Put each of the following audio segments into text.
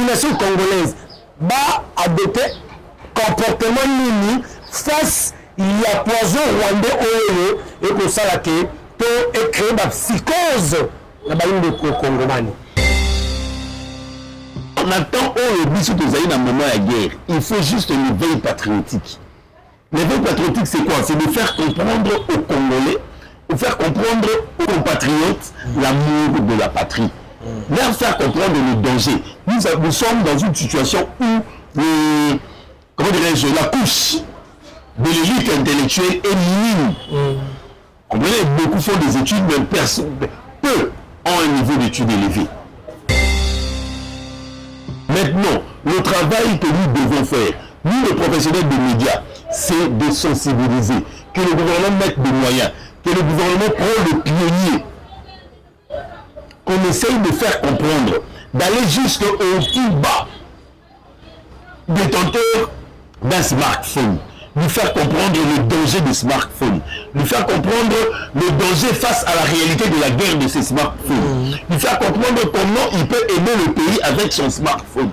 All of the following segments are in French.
population congolaise va adopter comportement nini face il y a poison rwandais oyo et pour ça là que to créer la psychose na baïndo congomani. On attend au biso tozali na moment de guerre. Il faut juste une veille patriotique. L'éveil patriotique, c'est quoi? C'est de faire comprendre aux Congolais, de faire comprendre aux compatriotes l'amour de la patrie. Leur faire comprendre le danger. Nous sommes dans une situation où comment dirais-je, la couche de l'élite intellectuelle est minime. Comprenez, beaucoup font des études, mais peu ont un niveau d'études élevé. Maintenant, le travail que nous devons faire, nous les professionnels des médias, c'est de sensibiliser, que le gouvernement mette des moyens, que le gouvernement prenne le pionnier, qu'on essaye de faire comprendre, d'aller jusqu'au plus bas détenteur d'un smartphone, lui faire comprendre le danger des smartphones, lui faire comprendre le danger face à la réalité de la guerre de ces smartphones, lui faire comprendre comment il peut aider le pays avec son smartphone.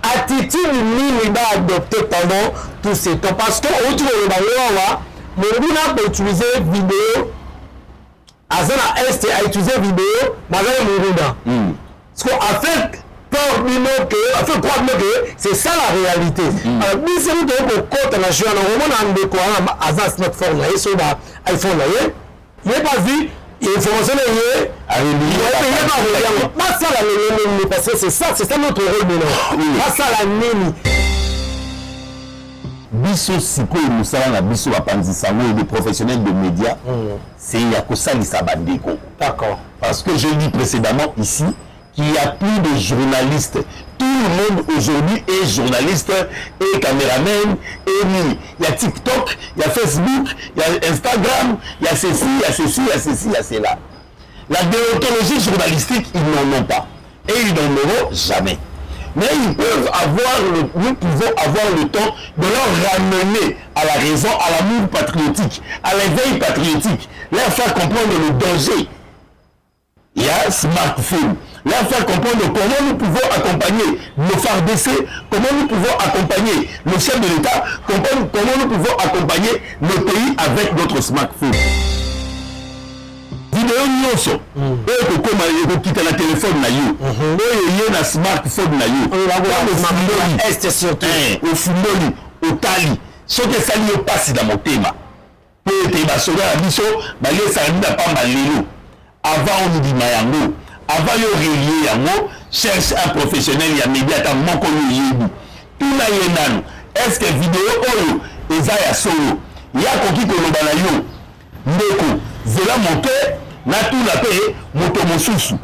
Attitude nini va adopter pendant tout ce temps parce que autour de la Monguna peut utiliser vidéo Azana Est a utilisé vidéo Mazana Monguna parce qu'en fait c'est ça la réalité. Alors, si vous avez un côté national, on a un décor à un smartphone, iPhone, il n'est pas vu. Il faut que c'est ça notre rôle maintenant. Pas ça la nini. Biso siko et Moussala na biso bapanzi sango et les professionnels de médias, c'est Yakosali Sabandeko. D'accord. Parce que je dis précédemment ici qu'il y a plus de journalistes. Tout le monde aujourd'hui est journaliste et caméraman et mini. Il y a TikTok, il y a Facebook, il y a Instagram, il y a ceci, il y a ceci, il y a ceci, il y a cela. La déontologie journalistique, ils n'en ont pas. Et ils n'en auront jamais. Mais ils peuvent nous pouvons avoir le temps de leur ramener à la raison, à l'amour patriotique, à l'éveil patriotique, leur faire comprendre le danger. Il y a smartphone. Leur faire comprendre comment nous pouvons accompagner nos FARDC, comment nous pouvons accompagner le chef de l'État, comment nous pouvons accompagner le pays avec notre smartphone. Vidéo nyonso, oyo kokoma quitter la téléphone na yo, oyo yé na smartphone na yo, Est surtout, au fundoli, au tali, soki esali yo pasi na motema, po ete basoda na biso, balesaka na pamba lelo, avant on dit yango. Avant de relier yango, cherche un professionnel ya média ta moko yebu. Tout na yenano. Est-ce que vidéo oyo eza ya solo? Ya koki koloba na yo. Ndeko, zela moto na tout na pe moto mosusu.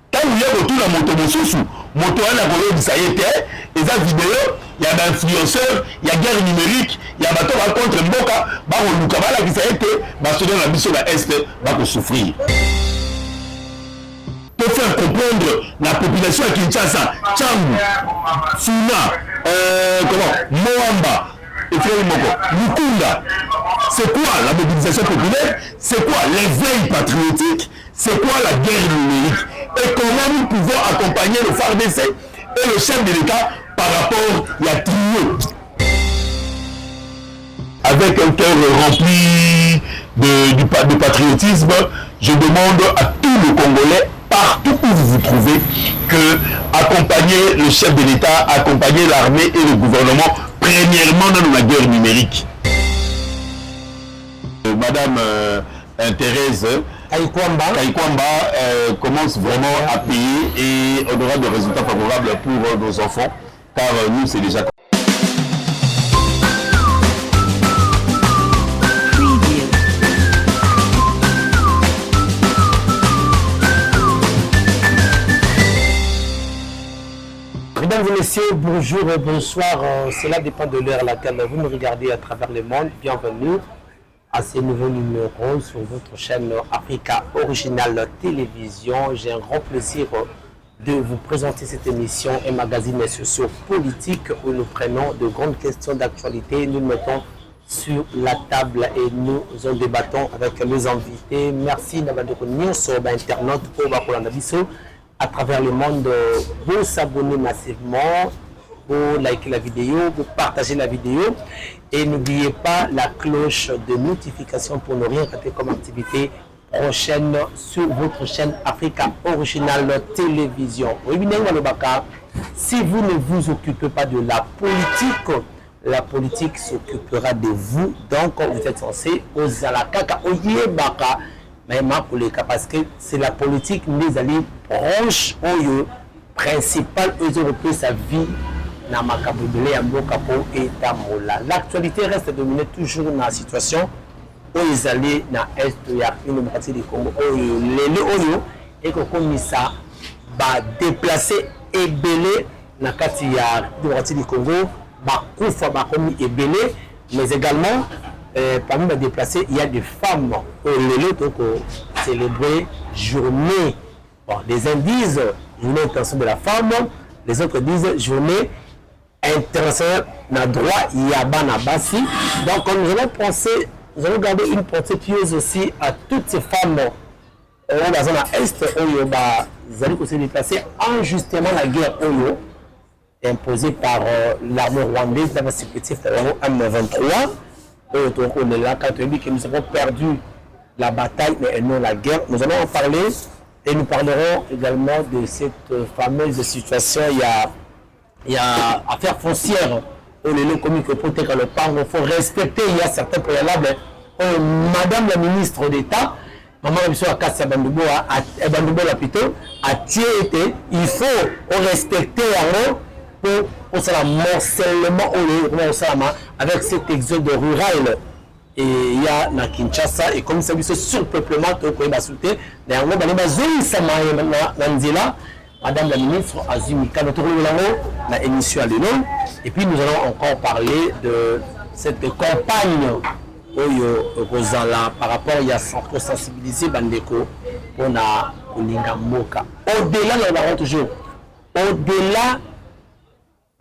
Tangu ya ko tout na moto mosusu, moto wana ko yebisa yete, eza vidéo ya ba influenceur, ya guerre numérique, ya bato ba contre mboka, ba ko luka bala kisa yete, ba soda na biso la est ba ko souffrir. Pour faire comprendre la population à Kinshasa, Tchangu, Funa, Moamba, et Mukunda. C'est quoi la mobilisation populaire? C'est quoi l'éveil patriotique? C'est quoi la guerre numérique? Et comment nous pouvons accompagner le FARDC et le chef de l'État par rapport à trio? Avec un cœur rempli de patriotisme, je demande à tous les Congolais, partout où vous vous trouvez, que accompagner le chef de l'État, accompagner l'armée et le gouvernement, premièrement dans la guerre numérique. Madame Thérèse Kaikwamba commence vraiment à payer et on aura des résultats favorables pour nos enfants, car nous c'est déjà... Mesdames et messieurs, bonjour et bonsoir. Cela dépend de l'heure à laquelle vous me regardez à travers le monde. Bienvenue à ce nouveau numéro sur votre chaîne Africa Original Télévision. J'ai un grand plaisir de vous présenter cette émission, un magazine socio-politique où nous prenons de grandes questions d'actualité. Nous mettons sur la table et nous en débattons avec nos invités. Merci d'avoir internaute pour à travers le monde, vous s'abonner massivement, vous liker la vidéo, vous partager la vidéo et n'oubliez pas la cloche de notification pour ne rien rater comme activité prochaine sur votre chaîne Africa Original Télévision. Si vous ne vous occupez pas de la politique s'occupera de vous. Donc, vous êtes censé aux alakaka, oyebaka, parce que c'est la politique, les alliés proches, principal, eux ont sa vie. L'actualité reste dominée toujours dans la situation où ils allaient dans l'Est, il y a une partie du Congo, et que comme ça, va déplacer et belé dans la partie du Congo, mais également, parmi les déplacés, il y a des femmes qui célébrer journée. Bon, les uns disent journée internationale de la femme, les autres disent journée internationale na droit Yabana Bassi. Donc, nous allons garder une pensée pieuse aussi à toutes ces femmes dans la zone est où ils allaient se déplacer injustement la guerre imposée par l'armée rwandaise dans le sécurité M23. On est là quand on dit que nous avons perdu la bataille mais non la guerre. Nous allons en parler et nous parlerons également de cette fameuse situation. Il y a affaire foncière. Les communes que pour le parc, il faut respecter. Il y a certains préalables. Madame la ministre d'État, maman la Kassia Bandoubo plutôt, a été, il faut respecter pour ça morcellement avec cet exode rural. Et il y a na Kinshasa et comme ça ce surpeuplement que va sauter derrière Madame la ministre Azumika notre la émission à l'énorme et puis nous allons encore parler de cette campagne par rapport il y a pour sensibiliser Bandeko on a Olinga Moka au-delà nous avons toujours au-delà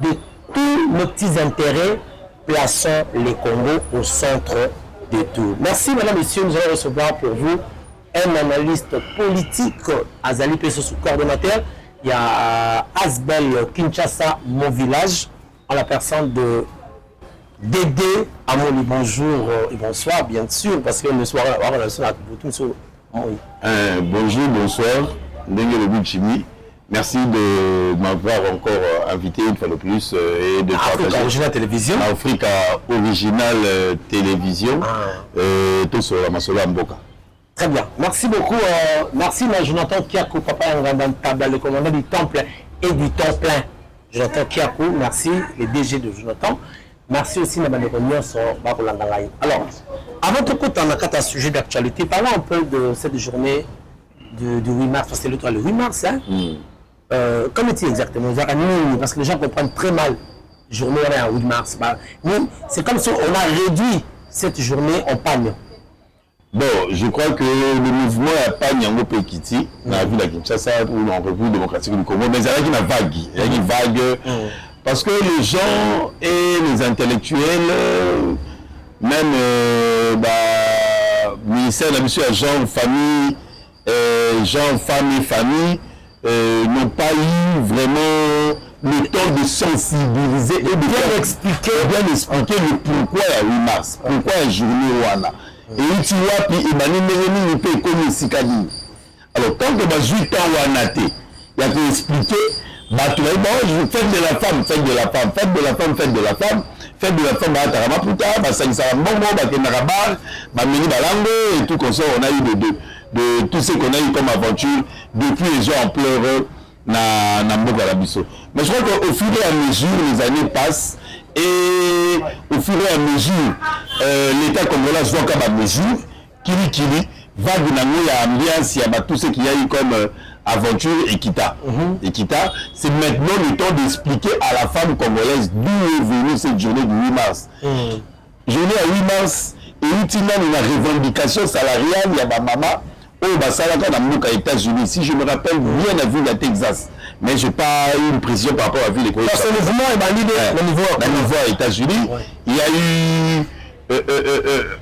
de tous nos petits intérêts plaçons les Congo au centre de tout. Merci madame, messieurs, nous allons recevoir pour vous un analyste politique, Azali Pesso sous coordonnateur. Il y a Asbel Kinshasa, mon village, en la personne de Dédé Amoli. Bonjour et bonsoir, bien sûr, parce que le soir, on va relation avec vous. Bonjour, bonsoir, Ndenge Chimi. Merci de m'avoir encore invité une fois de plus et de Africa Original Télévision. Africa Original Télévision. Tout sur la Masola Mboka. Très bien. Merci beaucoup. Merci à Jonathan Kiakou, papa le commandant du temple et du temps plein. Jonathan Kiakou, merci, les DG de Jonathan. Merci aussi à Mme sur Bakolangalai. Alors, avant de côté, on a un sujet d'actualité. Parlons un peu de cette journée du 8 mars, parce que c'est le 8 mars, hein? Comme est-il exactement? Parce que les gens comprennent très mal journée à 8 mars. C'est comme si on a réduit cette journée en panne. Bon, je crois que le mouvement à Pagne en Pekiti, on a vu la Kinshasa ou en République démocratique du Congo, mais il y a une vague. Il y a une vague parce que les gens et les intellectuels, même ministère de la mission à gens, famille, gens, famille, n'ont pas eu vraiment le temps de sensibiliser et de bien expliquer le pourquoi il y a 8 mars, pourquoi il y a journée Rwanda. Et tu vois, puis il peut comme Sikadi. Alors, tant que je suis en Rwanda, il y a que expliquer, fête de la femme, fête de la femme, fête de la femme, fête de la femme, fête de la femme, et tout comme ça, on a eu de tout ce qu'on a eu comme aventure depuis les gens en pleurs na Mboka Labiso. Mais je crois qu'au fur et à mesure, les années passent et au fur et à mesure, l'État congolais soit comme à mesure, Kili, va donner l'ambiance, il y a tout ce qu'il y a eu comme aventure et Kita. Et Kita, c'est maintenant le temps d'expliquer à la femme congolaise d'où est venue cette journée du 8 mars. Journée à 8 mars, et utilement une revendication salariale, il y a ma maman. Oh, Salaka dans les États-Unis, si je me rappelle bien la ville de Texas, mais je n'ai pas eu une précision par rapport à la ville de Texas. Parce que le mouvement est validé au niveau aux États-Unis. Il y a eu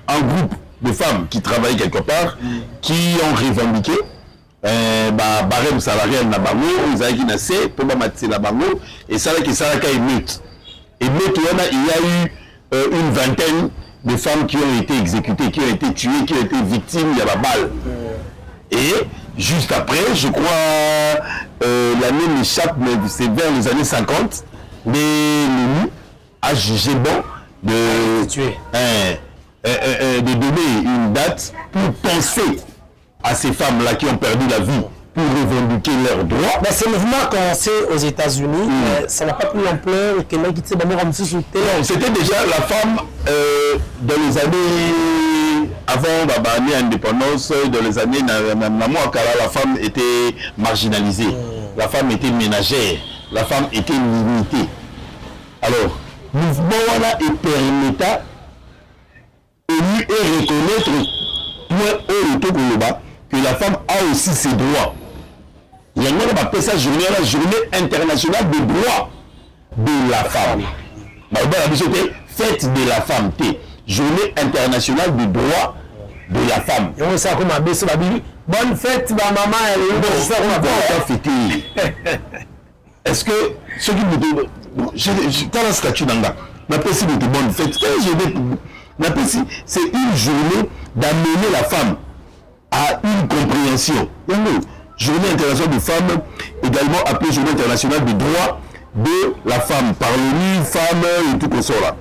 un groupe de femmes qui travaillent quelque part, qui ont revendiqué barème salarial na bango ezalaki na se mpo bamatisela bango esalaki émeute. Émeute wana il y a eu une vingtaine de femmes qui ont été exécutées, qui ont été tuées, qui ont été victimes de la balle. Et juste après, je crois, l'année m'échappe, mais c'est vers les années 50, l'ONU a jugé bon de donner une date pour penser à ces femmes-là qui ont perdu la vie pour revendiquer leurs droits. Mais ce mouvement a commencé aux États-Unis, mais ça n'a pas pris l'ampleur que l'on quitté comme si c'était. Non, c'était déjà la femme dans les années avant l'indépendance, dans les années la femme était marginalisée, la femme était ménagère, la femme était limitée. Alors, mouvement là et permettant élu et reconnaître que la femme a aussi ses droits. Il y a une appelle ça journée internationale des droits de la femme. Fête de la femme, journée internationale des droits de la femme. Bonne fête, ma maman, elle est fêter. Est-ce que ceux qui me disent, dans la statue d'Anga, m'appelle de bonne fête. C'est une journée d'amener la femme à une compréhension. Journée internationale des femmes, également appelée journée internationale des droits de la femme, par l'ONU, femmes et tout ça là.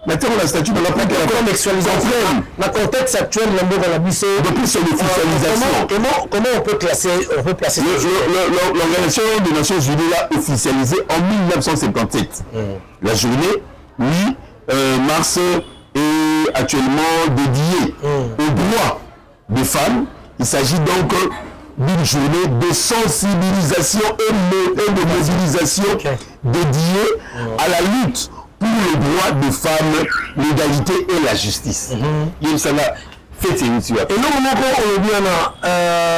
Maintenant, la statue de la femme, dans le contexte actuel, depuis son officialisation. Comment on peut placer l'Organisation des Nations Unies l'a officialisé en 1977. La journée, mars, est actuellement dédiée aux droits des femmes. Il s'agit donc d'une journée de sensibilisation et de mobilisation dédiée à la lutte pour les droits des femmes, l'égalité et la justice. Et ça va faire ces initiatives. Et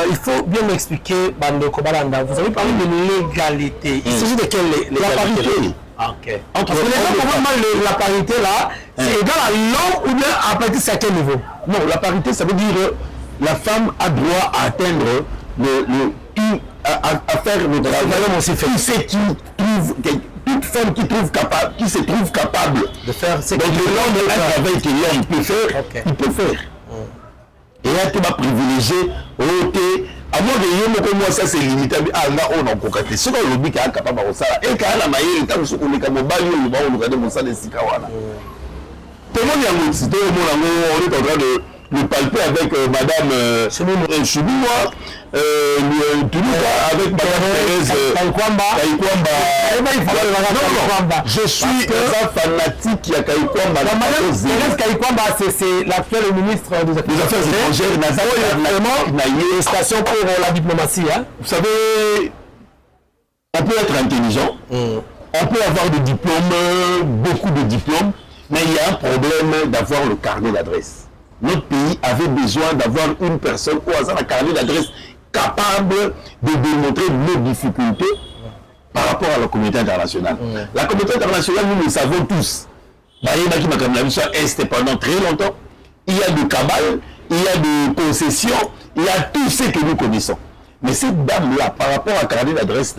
il faut bien m'expliquer, Bando Kobalanda, vous avez parlé de l'égalité. Il s'agit de quelle légalité? La parité. Ok. Parce que la parité là, c'est égal à l'homme ou bien à partir de certain niveau? Non, la parité, ça veut dire que la femme a droit à atteindre à faire le travail. Tout ce qui trouve, toute femme qui se trouve capable de faire ce que l'homme travail que l'homme peut faire, il peut faire. Et là, tu vas privilégier, à moins que moi, ça c'est limité. Ah, là, on a encore fait. Ce qu'on a dit qu'il est capable de faire, et qu'il y a la maille, il y a ce qu'on est capable de faire, il y a ce qu'on est capable de faire. Tout le monde est en train de nous palper avec Madame Chouboua, avec Madame Thérèse Kaikwamba. Je suis un fanatique qui a Kaikwamba. Madame Thérèse Kaikwamba, c'est l'actuelle ministre des Affaires étrangères. Une station pour la diplomatie. Vous savez, on peut être intelligent, on peut avoir des diplômes, beaucoup de diplômes, mais il y a un problème d'avoir le carnet d'adresse. Notre pays avait besoin d'avoir une personne ou un carnet d'adresse capable de démontrer nos difficultés par rapport à la communauté internationale. La communauté internationale, nous le savons tous. Est pendant très longtemps. Il y a de cabales, il y a de concessions, il y a tout ce que nous connaissons. Mais cette dame-là, par rapport à carnet d'adresse,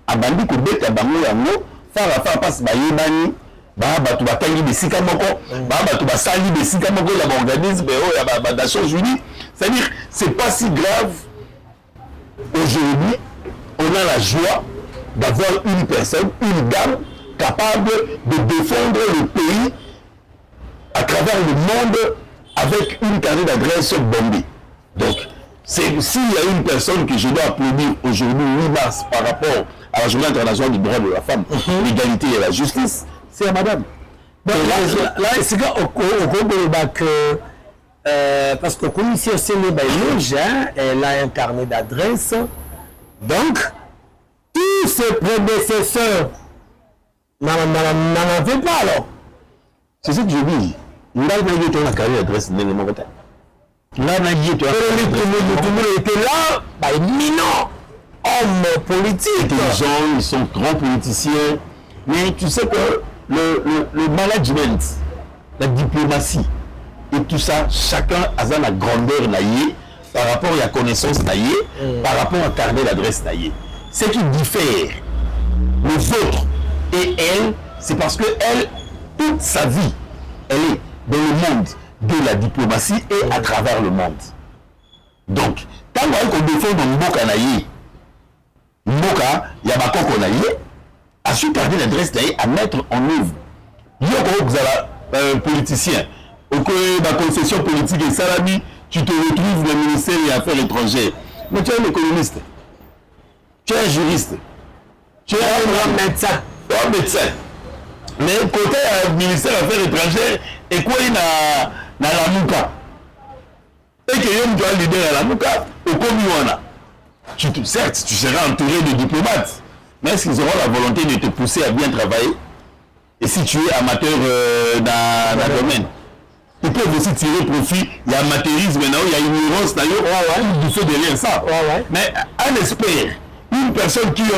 a bandi Koubet, a bandi Yango, faire passe Bayébani. Tu vas tailler des sikamoko, tu vas salir des sikamoko, il y a un organisme, il y a des Nations Unies. C'est-à-dire, c'est pas si grave. Aujourd'hui, on a la joie d'avoir une personne, une dame capable de défendre le pays à travers le monde avec une carnet d'adresse bombée. Donc, s'il y a une personne que je dois applaudir aujourd'hui, 8 mars, par rapport à la journée internationale du droit de la femme, l'égalité et la justice, c'est à madame. Donc là, c'est que parce que comme ici aussi elle a un carnet d'adresse. Donc, tous ses prédécesseurs n'en avaient pas alors. C'est ce que je dis. Là, il y a un carnet d'adresse. Là, il y a était là, éminent homme politique. Les gens, ils sont grands politiciens. Mais tu sais que le management, la diplomatie et tout ça, chacun a la grandeur naïe par rapport à la connaissance naïe, par rapport à carnet d'adresse naïe. Ce qui diffère les autres et elle, c'est parce que elle, toute sa vie, elle est dans le monde de la diplomatie et à travers le monde. Donc, quand on défend dans Mboka naïe, Mboka, il y a Bakoko naïe, à su carnet d'adresse naïe à mettre en œuvre. Yoko, vous avez un politicien, au cours de la concession politique et salami, tu te retrouves dans le ministère des Affaires étrangères. Mais tu es un économiste, tu es un juriste, tu es un médecin. Un médecin. Mais côté ministère des Affaires étrangères, et quoi il a la Mouka. Et que Yom doit leader à la Mouka, au Komiwana. Certes, tu seras entouré de diplomates, mais est-ce qu'ils auront la volonté de te pousser à bien travailler? Et si tu es amateur dans le domaine, ils peuvent aussi tirer profit. Il y a amateurisme, il y a ignorance, il faut derrière ça. Mais un expert, une personne qui a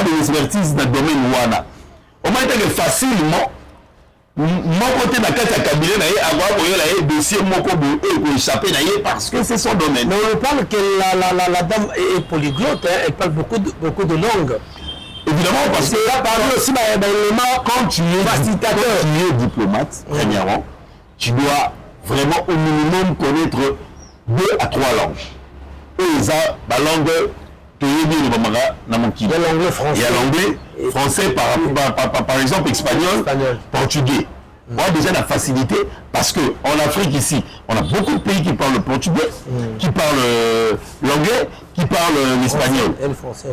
de l'expertise dans le domaine Wana, au moins que facilement, mon côté dans le cabinet, avoir un dossier échappé parce que c'est son domaine. Mais on parle que la dame est polyglotte, elle parle beaucoup de langues. Évidemment, parce que là, par exemple, aussi, quand tu es diplomate, premièrement, tu dois vraiment au minimum connaître 2 à 3 langues. Et ça, la langue, il y a l'anglais français. Il y a l'anglais français, par exemple, espagnol, portugais. Moi, déjà, la facilité, parce qu'en Afrique, ici, on a beaucoup de pays qui parlent le portugais, qui parlent l'anglais, qui parlent l'espagnol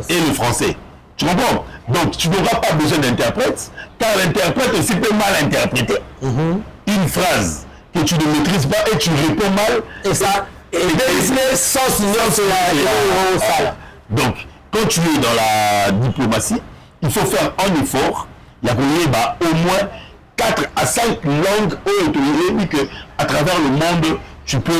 et le français. Tu comprends? Donc, tu n'auras pas besoin d'interprète, car l'interprète aussi peut mal interpréter une phrase que tu ne maîtrises pas et tu réponds mal. Et ça, sans signaler sur la. Donc, quand tu es dans la diplomatie, il faut faire un effort. Il y a au moins 4 à 5 langues et que à travers le monde, tu peux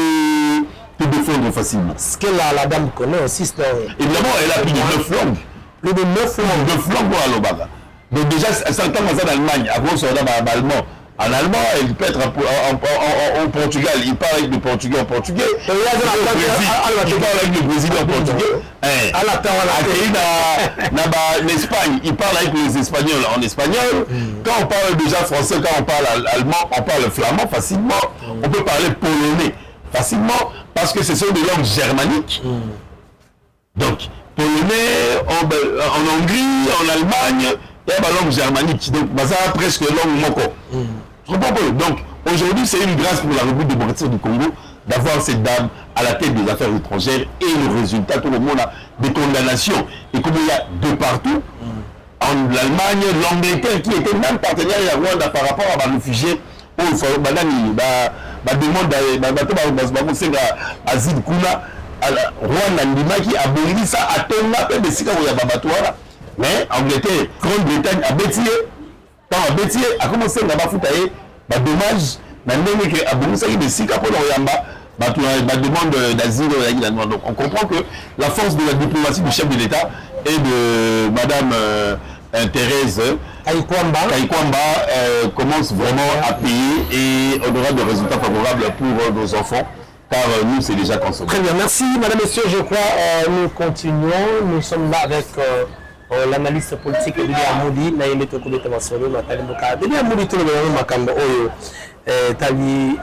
te défendre facilement. Ce que la dame connaît aussi, c'est... Évidemment, elle a plus de 9 langues. Plus de 9 langues. 9 langues à l'Obaga. Donc déjà, ça entend en Allemagne, avant ça en allemand. En allemand, il peut être en Portugal, il parle avec le portugais en portugais. Il parle avec le Brésil en portugais. En Espagne, il parle avec les Espagnols en espagnol. Quand on parle déjà français, quand on parle allemand, on parle flamand facilement. On peut parler polonais facilement parce que ce sont des langues germaniques. Donc, polonais, en Hongrie, en Allemagne, il y a la langue germanique, donc ça a presque langue moko. Donc aujourd'hui c'est une grâce pour la République démocratique du Congo d'avoir cette dame à la tête des affaires étrangères et le résultat, tout le monde a des condamnations. Et comme il y a de partout, en Allemagne, l'Angleterre qui était même partenaire de Rwanda par rapport à les réfugiés, demande asile kuna Rwanda ndimaki abongi ça à tonga pe besika ya babatwara. Mais Angleterre, Grande-Bretagne a bétié, quand a bétié, a commencé à bafoutailler, bah dommage, maintenant que a bongi ça qui besika pour l'Oyamba, bah demande d'asile. Donc on comprend que la force de la diplomatie du chef de l'État et de Madame Thérèse Kaikwamba commence vraiment à payer et on aura des résultats favorables pour nos enfants. Car nous, c'est déjà consommé. Très bien, merci Madame, Messieurs. Je crois nous continuons. Nous sommes là avec l'analyste politique Denis Amoudi. Naïme Tokoulé Tamasolo, Nathalie Mboka. Denis Amoudi, tout le monde, Makambo, Oyo, Tali,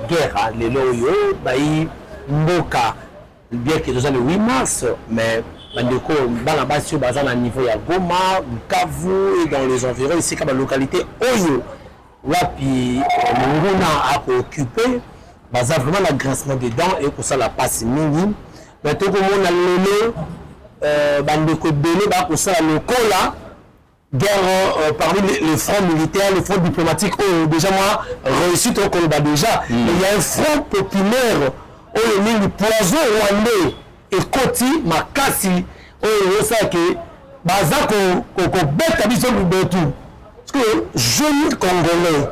guerre, les Loyo, Baï, Mboka, bien que nous avons le 8 mars, mais Bandeko, Banabasio, Bazan à niveau à Goma, Bukavu et dans les environs, ici, comme la localité Oyo, Wapi, Munguna a occupé. Baza vraiment l'aggrassement des dents et pour ça la passe minime. Mais tout le monde a le bandeko donné pour ça le cola guerre parmi les fronts militaires, les fronts diplomatiques. Déjà moi réussi au combat déjà. Il y a un front populaire où le poison rwandais et Koti Makasi où ça que Baza qu'on bête à vision de tout. Parce que jeunes congolais,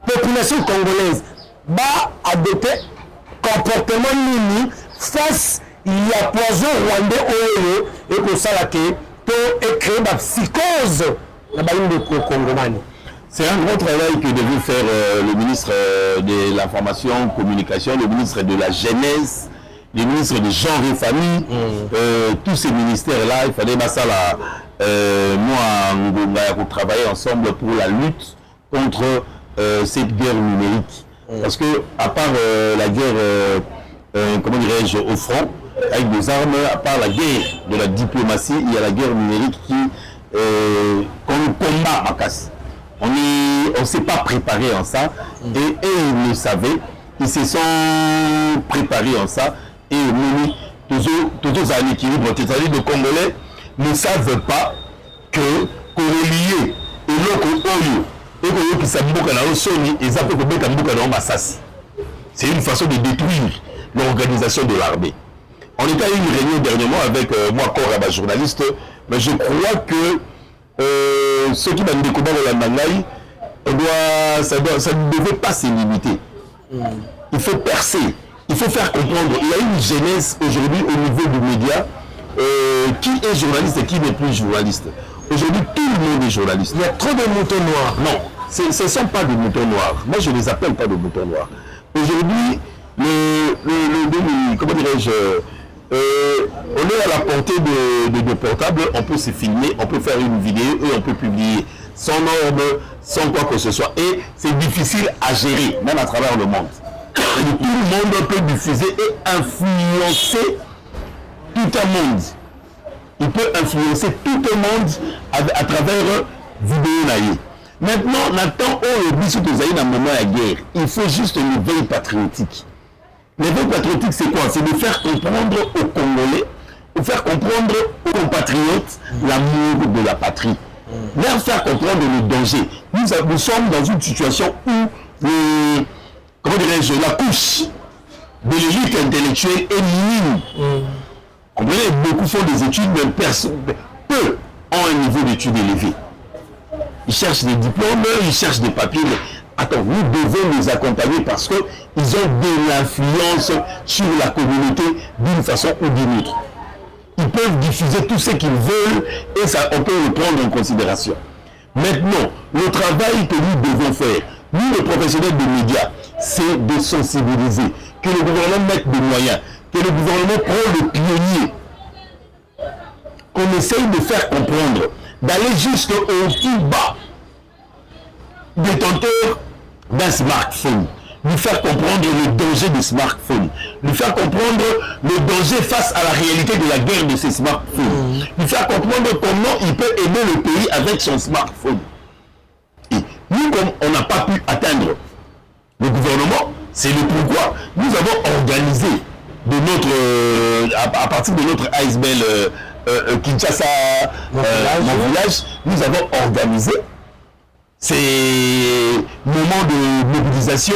population congolaise va adopter comportement mini face il y a poison rwandais et pour ça là que pour créer la psychose dans le Congomani. C'est un grand travail que devait faire le ministre de l'Information, Communication, le ministre de la Jeunesse, le ministre de Genre et Famille, tous ces ministères-là, il fallait moi, pour travailler ensemble pour la lutte contre cette guerre numérique. Parce que, à part la guerre, comment dirais-je, au front, avec des armes, à part la guerre de la diplomatie, il y a la guerre numérique qu'on combat à casse. On ne s'est pas préparé en ça, et ils le savaient, ils se sont préparés en ça, et tous à l'équilibre, c'est-à-dire les Congolais ne savent pas que Corolier et l'autre Oyo, et qui s'abouka na Osoni, et ça peut que Mbuka na Massassi. C'est une façon de détruire l'organisation de l'armée. On était à une réunion dernièrement avec moi, Koraba, journaliste, mais je crois que ceux qui m'ont découvert la Mangaï, ça ne devait pas se limiter. Il faut percer, il faut faire comprendre. Il y a une jeunesse aujourd'hui au niveau du média qui est journaliste et qui n'est plus journaliste. Aujourd'hui, tout le monde est journaliste. Il y a trop de moutons noirs. Non, ce ne sont pas des moutons noirs. Moi, je ne les appelle pas des moutons noirs. Aujourd'hui, comment dirais-je, on est à la portée de portables, on peut se filmer, on peut faire une vidéo et on peut publier sans norme, sans quoi que ce soit. Et c'est difficile à gérer, même à travers le monde. Et tout le monde peut diffuser et influencer tout un monde. Il peut influencer tout le monde à travers vidéo naïe. Maintenant, Nathan, on oublie ce que vous avez dans le moment de la guerre. Il faut juste une veille patriotique. L'éveil patriotique, c'est quoi? C'est de faire comprendre aux Congolais, de faire comprendre aux compatriotes l'amour de la patrie. Leur faire comprendre le danger. Nous sommes dans une situation où comment dirais-je, la couche de l'élite intellectuelle est minime. Comprenez, beaucoup font des études, mais peu ont un niveau d'études élevé. Ils cherchent des diplômes, ils cherchent des papiers. Mais attends, nous devons les accompagner parce qu'ils ont de l'influence sur la communauté d'une façon ou d'une autre. Ils peuvent diffuser tout ce qu'ils veulent et ça, on peut le prendre en considération. Maintenant, le travail que nous devons faire, nous les professionnels des médias, c'est de sensibiliser, que le gouvernement mette des moyens, que le gouvernement prenne le pionnier, qu'on essaye de faire comprendre, d'aller jusqu'au tout bas détenteur d'un smartphone, lui faire comprendre le danger des smartphones, lui faire comprendre le danger face à la réalité de la guerre de ces smartphones, lui faire comprendre comment il peut aider le pays avec son smartphone. Et nous, comme on n'a pas pu atteindre le gouvernement, c'est le pourquoi nous avons organisé de notre, à partir de notre ASBL Kinshasa, mon village, nous avons organisé ces moments de mobilisation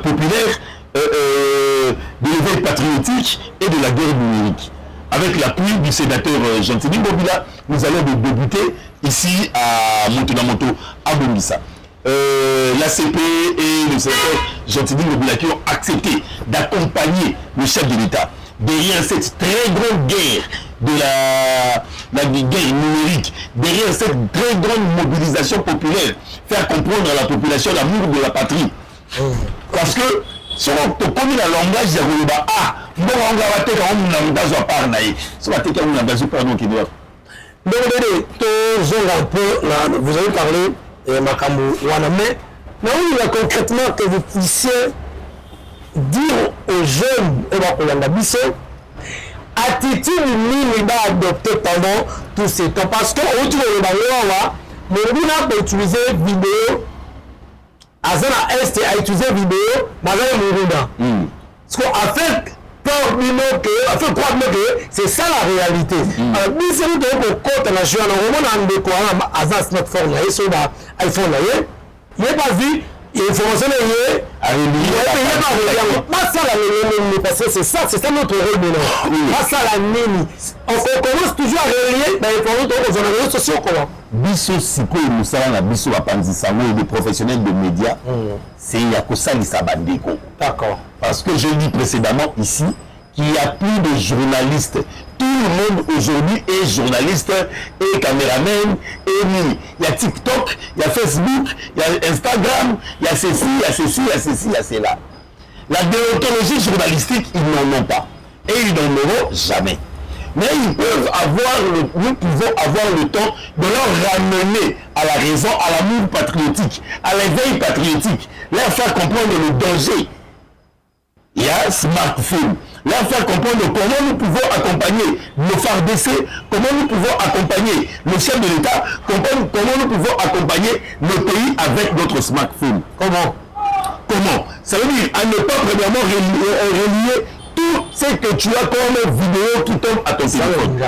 populaire, de l'éveil patriotique et de la guerre numérique. Avec l'appui du sénateur Gentili Mobila, nous allons débuter ici à Montenamoto, à Bongissa. L'ACP et le sénateur Gentili Mobila qui ont accepté d'accompagner le chef de l'État derrière cette très grande guerre de la guerre numérique, derrière cette très grande mobilisation populaire, faire comprendre à la population l'amour de la patrie. Parce que si on connaît le langage de Yoruba, bon, on va te faire un langage à part, si on va te faire un langage à part, qui doit. Donc, vous avez parlé, Makambo Waname, mais oui, concrètement, que vous puissiez dire aux jeunes, attitude minimale adoptée pendant tous ces temps. Parce qu'aujourd'hui, le Moubina peut utiliser vidéo, Azana Est a utilisé vidéo, Mazana Moubina. Parce qu'en fait, c'est ça la réalité. Alors, si vous avez un compte national, on a un décor, Azana smartphone, iPhone, il n'y a pas vu. Information c'est ça notre rôle maintenant. Pas ça la nini. On commence toujours à relier les réseaux sociaux. Bisso Siko et Moussala na Bisso Apanzisango et des professionnels de médias, c'est Yakosali Sabandeko. D'accord. Parce que je dis précédemment ici qu'il y a plus de journalistes, tout le monde aujourd'hui est journaliste et caméraman et mini. Il y a TikTok, il y a Facebook, il y a Instagram, il y a ceci, il y a ceci, il y a ceci, il y a cela. La déontologie journalistique, ils n'en ont pas. Et ils n'en auront jamais. Mais ils peuvent nous pouvons avoir le temps de leur ramener à la raison, à l'amour patriotique, à l'éveil patriotique, leur faire comprendre le danger. Il y a smartphone, leur faire comprendre comment nous pouvons accompagner nos FARDC, comment nous pouvons accompagner le chef de l'État, comment nous pouvons accompagner nos pays avec notre smartphone. Comment? Ça veut dire à ne pas premièrement relier tout ce que tu as comme vidéo qui tombe à ton téléphone.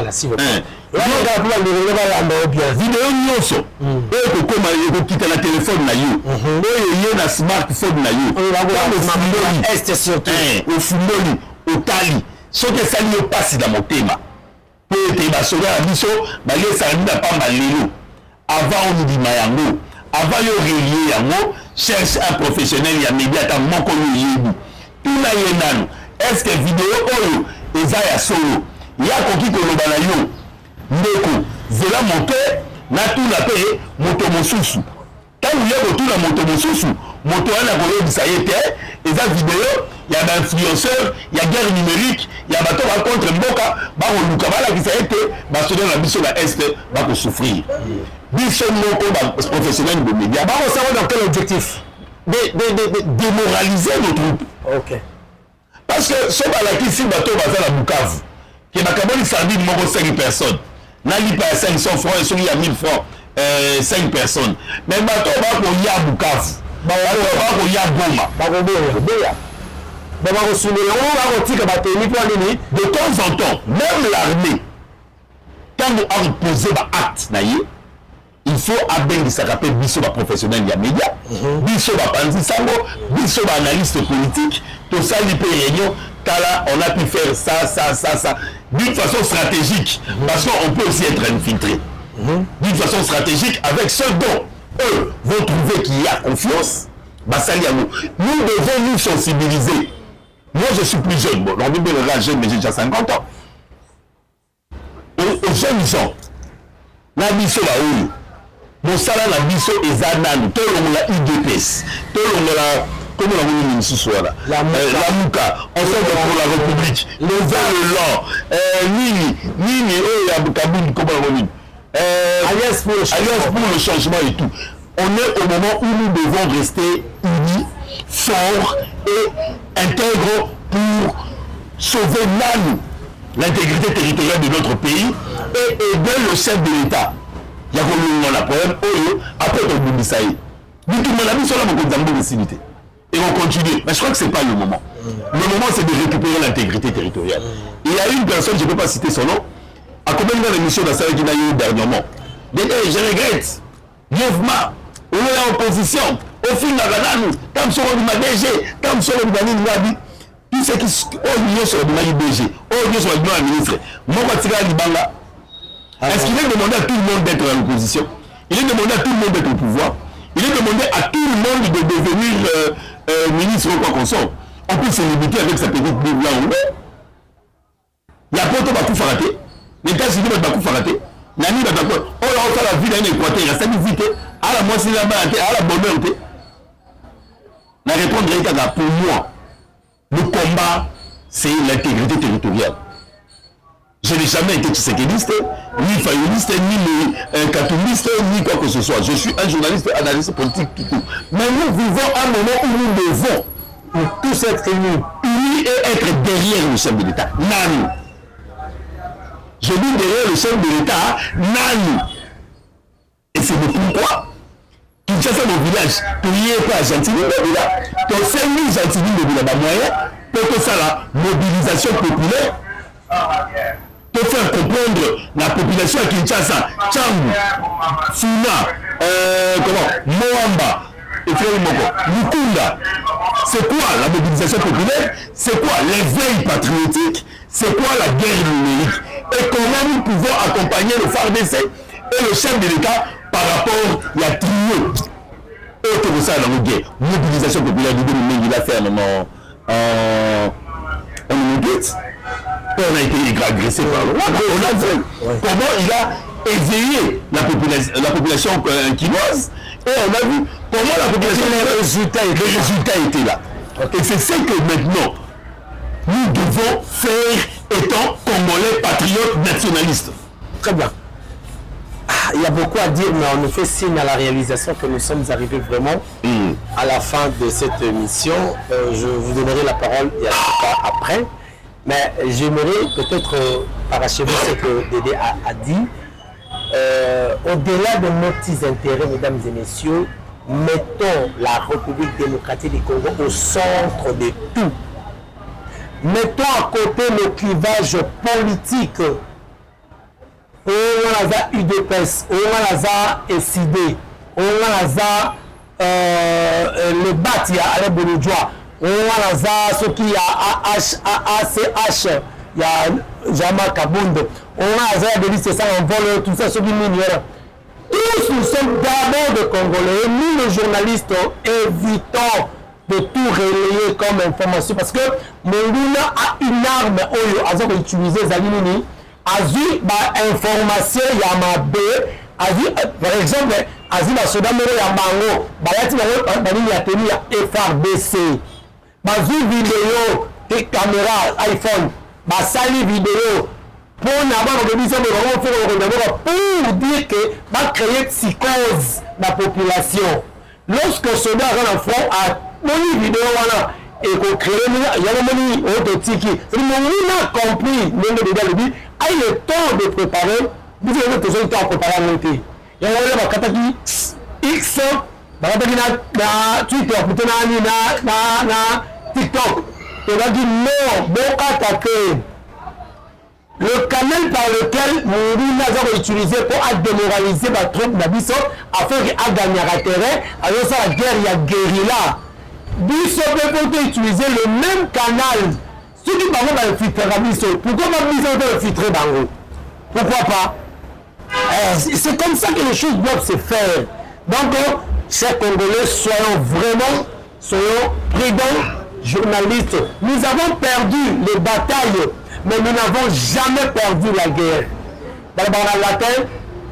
Vidéo nyonso oyo kokoma ekokita na telefone na yo oyo ye na smartphone na yo ofungoli otali soki esali yo pasi na motema po ete basoda na biso baliesaka na pamba lelo avant ondima yango avant yo relie yango cherche un professionnel ya média ata moko yo yebi tuna ye nano est-ce que vidéo oyo eza ya solo yakoki koloba na yo ndeko zela moto natuna mpe moto mosusu ntango ye kotuna moto mosusu moto wana koyebisa ye te eza video ya bainfluenceur ya guerre numérique ya bato bakontre mboka bakoluka balakisa ye te basoda na biso na este bakosouffrir biso moko baprofessionnel de média bakosala dans quel objectif de démoraliser nos troupes. Okay. Parce que so balakisi bato baza na Bukavu ke bakaboli sardine moko 5 personnes nali pa 500 francs et soki ya 1000 francs 5 personnes mais bato bakoya Bukavu bakoya Goma bakobeya bakosundela oyo bakotika bateni mpo nini de temps en temps même l'armée ntango areposer baacte na ye il faut abengisaka mpe biso baprofessionnel ya média biso bapanzi sango biso baanalyste politique tosali mpe réunion tala on a pu faire ça d'une façon stratégique parce qu'on peut aussi être infiltré d'une façon stratégique avec ceux dont eux vont trouver qu'il y a confiance basali yango nous devons nous sensibiliser. Moi je suis plus jeune, bon on dit bien jeune mais j'ai déjà 50 ans aux jeunes gens na biso la oyo mosala na biso eza nanu tolongola UDPS tolongola comme la mouni misusu wana la muka ensemble pour la république le vent nini oyo ya Kabila comme la mouni alliance pour le changement et tout. On est au moment où nous devons rester unis, forts et intègres pour sauver l'intégrité territoriale de notre pays et aider le chef de l'État. Il y a comme un problème, après on dit ça y est. Mais tout le monde a mis sur la mokouzambo et on continue. Mais je crois que ce n'est pas le moment. Le moment c'est de récupérer l'intégrité territoriale. Il y a une personne, je ne peux pas citer son nom, à combien dans l'émission d'Assara qui n'a eu dernièrement. Je regrette. Mouvement, on est en opposition. Au fil de la banane, comme sur le DG, comme sur le banane, tout ce qui est sur le DG, sur le ministre, moi, je est-ce qu'il est demandé à tout le monde d'être à l'opposition? Il est demandé à tout le monde d'être au pouvoir. Il est demandé à tout le monde de devenir ministre ou quoi qu'on soit. On peut se limiter avec sa petite Bible là où il y a pas de beaucoup raté. Les États-Unis vont beaucoup raté. Nani va d'accord. On a fait la vie d'un Équateur, il y a sa visite. À la moitié là-bas, à la bonne heure. La réponse est pour moi. Le combat, c'est l'intégrité territoriale. Je n'ai jamais été tshisekéliste, ni fayoliste, ni catholique, ni quoi que ce soit. Je suis un journaliste, analyste politique, tout. Mais nous vivons un moment où nous devons tous être unis et être derrière le chef de l'État. Nani. Je dis derrière le chef de l'État, Nani. Et c'est le pourquoi Kinshasa, mon village, tu n'y es pas gentil, tu as 5 000 gentils de la moyenne pour que ça, la mobilisation populaire, pour faire comprendre la population à Kinshasa, Tchangou, Funa, Moamba, et Frère Moko, Mukunda. C'est quoi la mobilisation populaire? C'est quoi l'éveil patriotique? C'est quoi la guerre numérique? Et comment nous pouvons accompagner le FARDC et le chef de l'État par rapport à la trio et que ça dans le guerre. Mobilisation populaire, il a fait un moment en minute. on a été agressé par le Rwanda. On a vu comment il a éveillé la population quinoise et on a vu comment la population... Les résultats étaient là. Et c'est ce que maintenant, nous devons faire étant Congolais patriotes nationalistes. Très bien. Il y a beaucoup à dire, mais on nous fait signe à la réalisation que nous sommes arrivés vraiment à la fin de cette émission. Je vous donnerai la parole après. Mais j'aimerais peut-être parachever ce que Dédé a dit. Au-delà de nos petits intérêts, mesdames et messieurs, mettons la République démocratique du Congo au centre de tout. Mettons à côté le clivage politique. On a UDPS, on a SID, on a le BAT, il y a Alain Bolodjoa, on a ce qui a ACH, il y a Jama Kabound, on a des listes, ça en vol, tout ça, ce qui minière. Tous nous sommes d'abord des Congolais. Et nous, les journalistes, évitons de tout relayer comme information parce que Monguna a une arme, ils ont utilisé Zalinini. Azu ba information ya mabe azu par exemple azu ba soda mero ya bango bayati bango bani ya tenu ya FRDC bazu vidéo te caméra iPhone basali vidéo pour n'avoir de vision de vraiment faire pour dire que va créer psychose la population lorsque soda en front a moni vidéo voilà et qu'on crée il y a le moni autotiki c'est on a compris même déjà le dit a eu le temps de préparer, vous avez toujours le temps de préparer à monter. Il y a un kataki X, na Twitter, na TikTok. Et on a dit non, bon attaquer. Le canal par lequel nous avons utilisé pour démoraliser la troupe d'Abisso, afin qu'il gagne à terrain, alors ça la guerre, il y a guérilla. Bisso peut utiliser le même canal. Si tu parles de filtrer Bisso, pourquoi pas Bisso filtrer Bango? Pourquoi pas? C'est comme ça que les choses doivent se faire. Donc, chers Congolais, soyons prudents, journalistes. Nous avons perdu les batailles, mais nous n'avons jamais perdu la guerre. Dans le latin,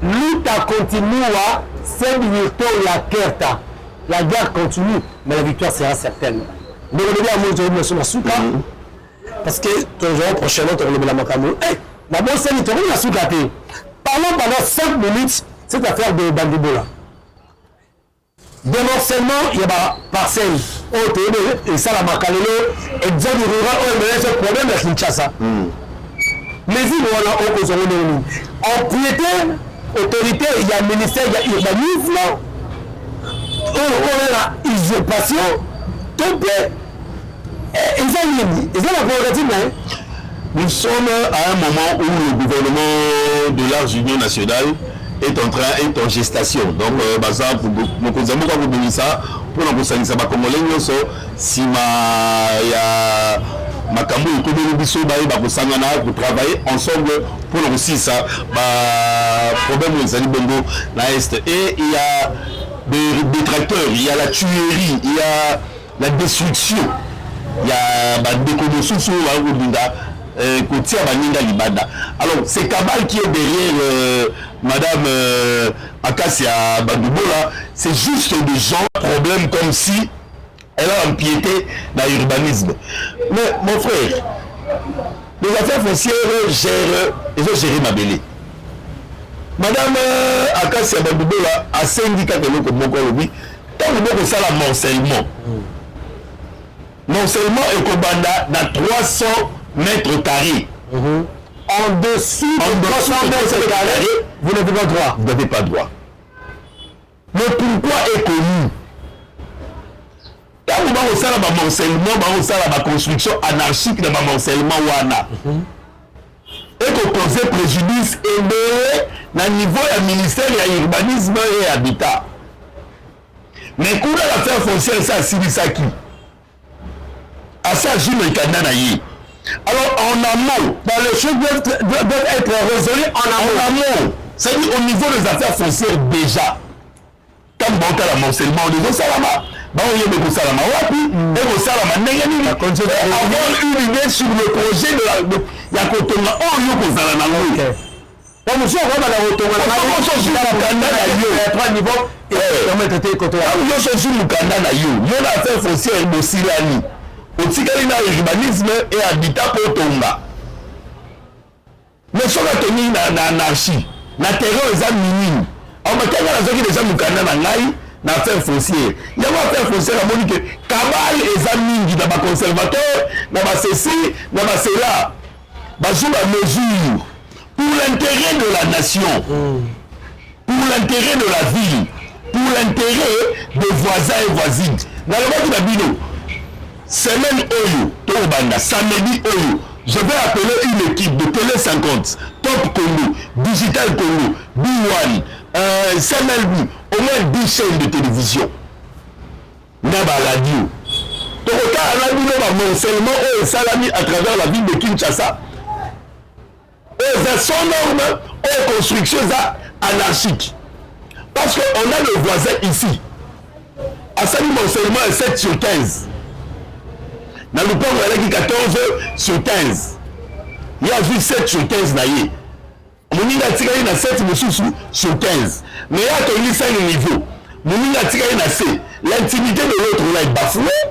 luta continua, c'est la guerre. La guerre continue, mais la victoire sera certaine. Nous revenons à Moussa parce que toujours prochainement, tu vas la Makamou. La bonne scène, tu vas la sous-gâter. Parlons pendant 5 minutes cette affaire de Bandibola. Démorcellement, il y a des parcelles. Et ça, la Makalelo, et déjà du rural, on a ce problème de Kinshasa. Mais il y a un peu en priorité, autorité, il y a le ministère, il y a l'urbanisme, on a la usurpation, tout est. Nous sommes à un moment où le gouvernement de large union nationale est en gestation. Donc, nous avons ça pour nous ça Congolais, si ya makambo économique biso pour travailler ensemble pour nous aussi ça problème les ali bongo la est et il y a des détracteurs, il y a la tuerie, il y a la destruction. Il y a des décommotions alors c'est Kabal qui est derrière madame Akasia Bandoubola, c'est juste des gens problèmes comme si elle a empiété dans l'urbanisme. Mais mon frère, les affaires foncières ils ont géré Mabélé. Madame Akasia Bandoubola a syndicat de l'eau comme mon colonie, tant que nous ça la morcellement. Non seulement Ekobanda dans 300 mètres carrés. En dessous de 300 mètres carrés, vous n'avez pas droit. Vous n'avez pas droit. Mais pourquoi est connu? Quand vous avez un morcellement, vous avez une construction anarchique dans le morcellement wana. Et qu'on pose préjudice et au niveau du ministère de l'urbanisme et habitat. Mais quand l'affaire foncière, ça a qui? Alors en amont, les choses doivent être résolues en amont. C'est-à-dire au niveau des affaires foncières déjà. Comme bon cas la morcellement, on dit ça là-bas. baoyebe kosalama wapi ekosalama ndenge nini avoir une idée sur le projet ya kotonga oyo kozala nango nyonso osu mokanda na yo yo na affaire foncière bosilani otikali na urbanisme et habitat mpo otonga mais soki atongi na anarchie na terrain eza minime amakanga nazoki deja mokanda na ngai na affaire foncière yango affaire foncière amoni ke kabale eza mingi na baconservateur na basesi na basela bazwi bamesure pour l'intérêt de la nation pour l'intérêt de la ville pour l'intérêt des voisins et voisines nalobaki na bino semaine oyo tobanda samedi oyo je vais appeler une équipe de Télé 50 Top Congo Digital Congo B1 CMLB au moins 10 chaînes de télévision na radio tokotala bino bamonselement oyo esalami à travers la ville de Kinshasa sans norme et construction anarchique parce qu'on a le voisin ici à Sali Monselement 7 sur 15 dans le pont il y a 14 sur 15 il y a vu 7 sur 15 naïe Moninga tika na 7 sur 15 mais il y a tenu 5 niveaux Moninga tika na C l'intimité de l'autre là est bafouée.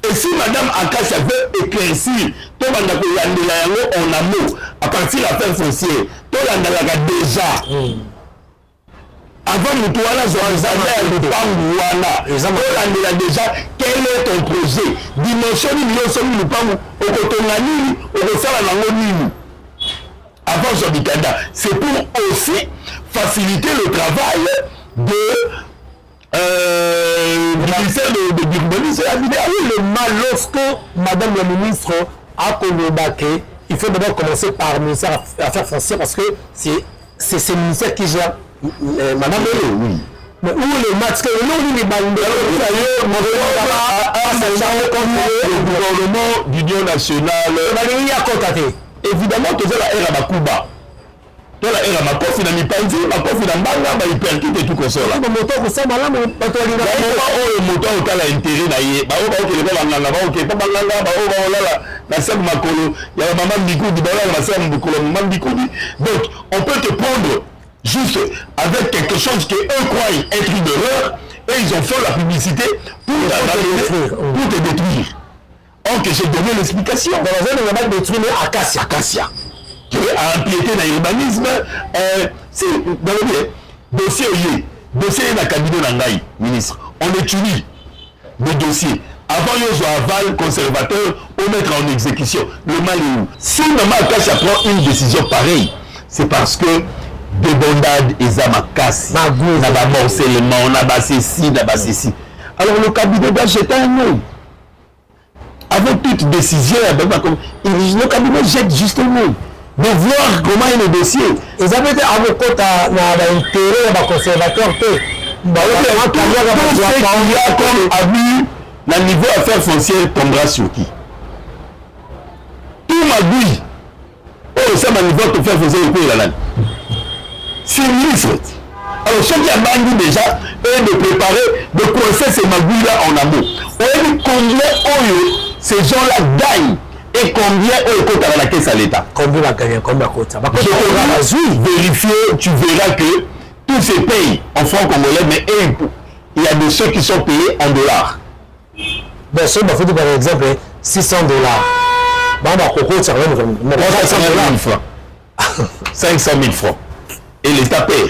Et si Madame Akash avait éclairci, tout le monde en amour, à partir de la fin foncière, tout le monde déjà. Avant nous, tout le monde déjà, quel est ton projet? Dimension, avant Jobikanda, c'est pour aussi faciliter le travail de ministère de l'urbanisme. Le mal lorsque Madame la ministre a combattu, il faut d'abord commencer par le ministère Affaires foncières parce que c'est ce ministère qui gère Madame oui. Mais où le match que nous les le gouvernement d'union nationale évidemment que c'est la ère à Bakuba. Dans la ère à Makofi, na mipanzi, Makofi na mbanga, ba hyperkite tout comme ça là. Le moteur ko sama là, le moteur au kala intérêt na yé. Ba o ba o kele ba nganga, ba o kele ba nganga, ba o ba o la na seb makolo. Ya maman Bikoudi, ba la seb makolo, maman Bikoudi. Donc, on peut te prendre juste avec quelque chose que eux croient être une erreur et ils ont fait la publicité pour te détruire. Donc, j'ai donné l'explication. Dans la zone, on va détruire Acacia. Tu as empiété dans l'urbanisme, c'est dans le bien. Dossier dans le cabinet d'Angaï, ministre. On étudie le dossier. Avant, il y a un aval conservateur pour mettre en exécution. Le mal est où? Si Maman Akash prend une décision pareille, c'est parce que des bondades et Zamakassi, n'a pas morcellement, n'a pas ceci, n'a pas ceci. Alors le cabinet doit jeter un œil. Avec toute décision, le cabinet jette juste un œil. De voir comment est le dossier. Ils avaient été avocats dans l'intérêt des conservateurs. Tout ce qu'il y a comme abus, le niveau affaires foncières tombera sur qui? Tout m'a dit. Oh, ça m'a niveau de faire foncière et puis la langue. C'est ministre. Alors, ce qui a bandit déjà est de préparer, de coincer ces magouilles-là en amont. On a dit combien ces gens-là gagnent. Et combien au côté à la caisse à l'État? Combien la gagne? Combien à côté? Vérifier, tu verras que tous ces pays en francs congolais, mais il y a de ceux qui sont payés en dollars. Bien sûr, il faut dire par exemple $600. Bah, ça 500 000 francs. Et l'État paye.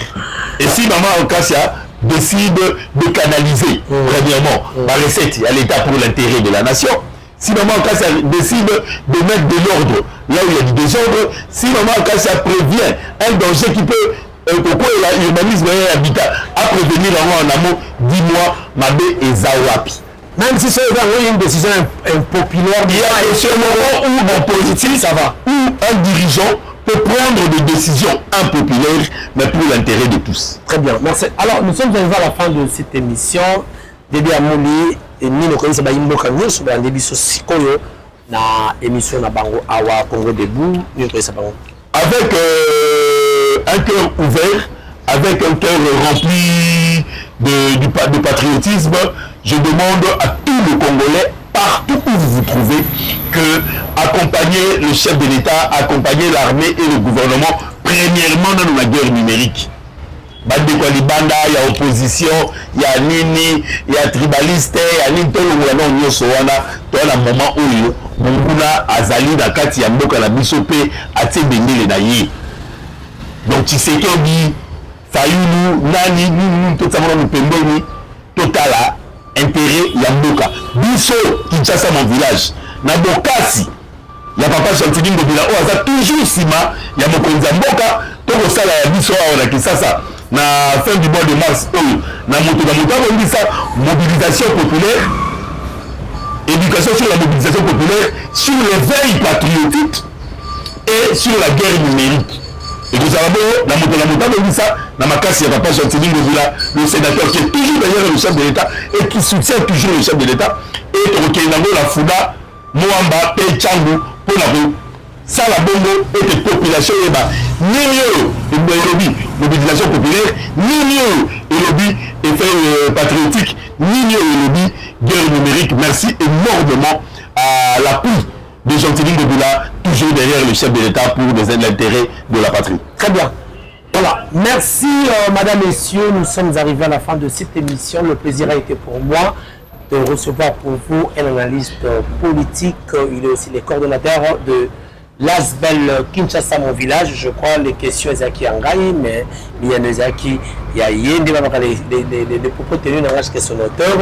Et si Maman Akasia décide de canaliser, premièrement, la recette à l'État pour l'intérêt de la nation, si Maman Akasia décide de mettre de l'ordre là où il y a du désordre, si Maman Akasia prévient un danger qui peut, pourquoi l'urbanisme et l'habitat, à prévenir en amont, dis-moi, Mabé et Zawapi. Même si c'est une décision impopulaire, il y a ce moment où en politique, ça va, où un dirigeant peut prendre des décisions impopulaires, mais pour l'intérêt de tous. Très bien, merci. Alors, nous sommes arrivés à la fin de cette émission. Début à Mouli, et nous connaissons pas Imboka News, sur un début sikoyo na émission na Bango Awa Congo Debout, nous connaissons pas. Avec un cœur ouvert, avec un cœur rempli de patriotisme je demande à tous les Congolais, partout où vous vous trouvez, que accompagner le chef de l'État, accompagner l'armée et le gouvernement, premièrement dans la guerre numérique. Bandeko libanda, il y a opposition, il y a nini, il y a tribaliste, il y a nini, tout le monde nyonso wana, tout le moment où Munguna azali na kati ya mboka na biso pe atie bendele na ye. Donc Tshisekedi, Fayulu, nani, nini, tout ça mon pemboni, totala intérêt ya mboka. Biso Kinshasa mon village, na Bokasi, ya papa Chantini Ngobila, o aza toujours sima ya mokonzi ya mboka, toko sala ya biso awa na Kinshasa. Na fin du mois de mars, na mobilisation populaire, éducation sur la mobilisation populaire, sur l'éveil patriotique et sur la guerre numérique. Et vous savez, na makasi ya papa Chantini Ngobila, le sénateur qui est toujours derrière le chef de l'État et qui soutient toujours le chef de l'État, et Tokenango la Fouda, Moamba, Pechangu, pour la rue. Ça la bongo et les populations ni mieux et mobilisation populaire, ni mieux et lobby effet patriotique, ni mieux et lobby guerre numérique. Merci énormément à l'appui de Chantini Ngobila, toujours derrière le chef de l'État pour l'intérêt de la patrie. Très bien. Voilà. Merci madame, messieurs. Nous sommes arrivés à la fin de cette émission. Le plaisir a été pour moi de recevoir pour vous un analyste politique. Il est aussi le coordonnateur de l'Asbel Kinshasa, mon village. Je crois les questions Ezaki Angaï, mais il y a Ezaki, il y a Yende, les propos tenus dans l'âge son auteur.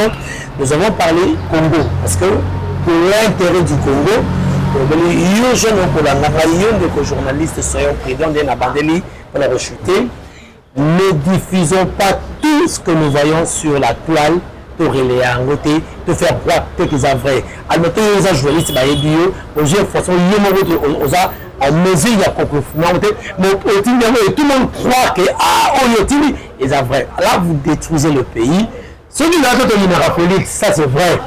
Nous avons parlé Congo, parce que pour l'intérêt du Congo, les jeunes pour la les journalistes soyons présents dans la bandélie pour la rechuter. Ne diffusons pas tout ce que nous voyons sur la toile. Pour les angoter, de faire croire que c'est vrai. Alors, les journalistes, ils façon en mesure il y a mais tout le monde croit que c'est vrai. Là, vous détruisez le pays. Ce qui est dans le minéralogique, ça c'est vrai.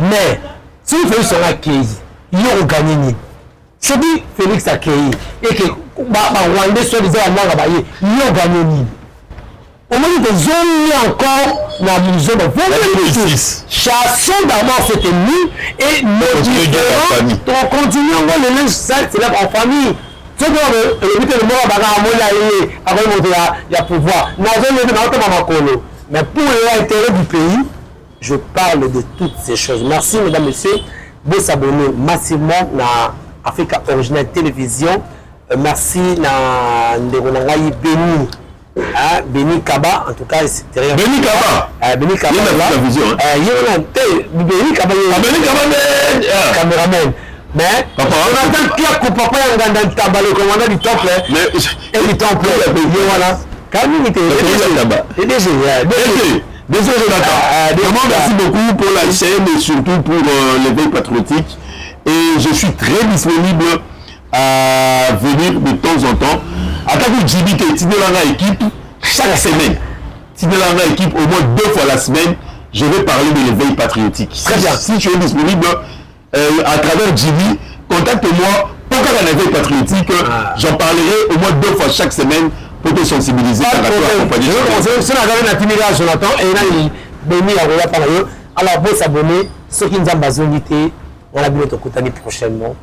Mais si Félix a accueilli, ils ont gagné. Ce qui Félix a accueilli et que Rwandais soit disant à moi, ils ont gagné. Au moment où ils ont encore la maison de chassons d'abord cet ennemi et nos différents, on continue encore le linge sale, c'est là en famille. Ce qu'on veut, le but de mort, il y a pouvoir. Mais pour l'intérêt du pays, je parle de toutes ces choses. Merci mesdames, messieurs. Vous s'abonner massivement à Africa Original Télévision. Merci à Nderonangaï Béni. Béni Kaba, en tout cas, c'est derrière. Béni Kaba. Béni Kaba. Il y a la vision. Béni Kaba. Béni Kaba, caméraman. Mais on attend qu'il y a papa dans le tabac, le commandant du temple. Et du temple. Voilà. Camille était désolé, Jonathan. Merci beaucoup pour la chaîne et surtout pour l'éveil patriotique. Et je suis très disponible à venir de temps en temps. À tant que Jibi qui est dans la équipe, chaque semaine, dans la équipe au moins 2 fois la semaine, je vais parler de l'éveil patriotique. Très bien. Si tu es disponible à travers Jibi, contacte-moi pour qu'un éveil patriotique, j'en parlerai au moins 2 fois chaque semaine pour te sensibiliser. Alors, vous s'abonner, ceux qui nous ont besoin, on a vu notre prochainement.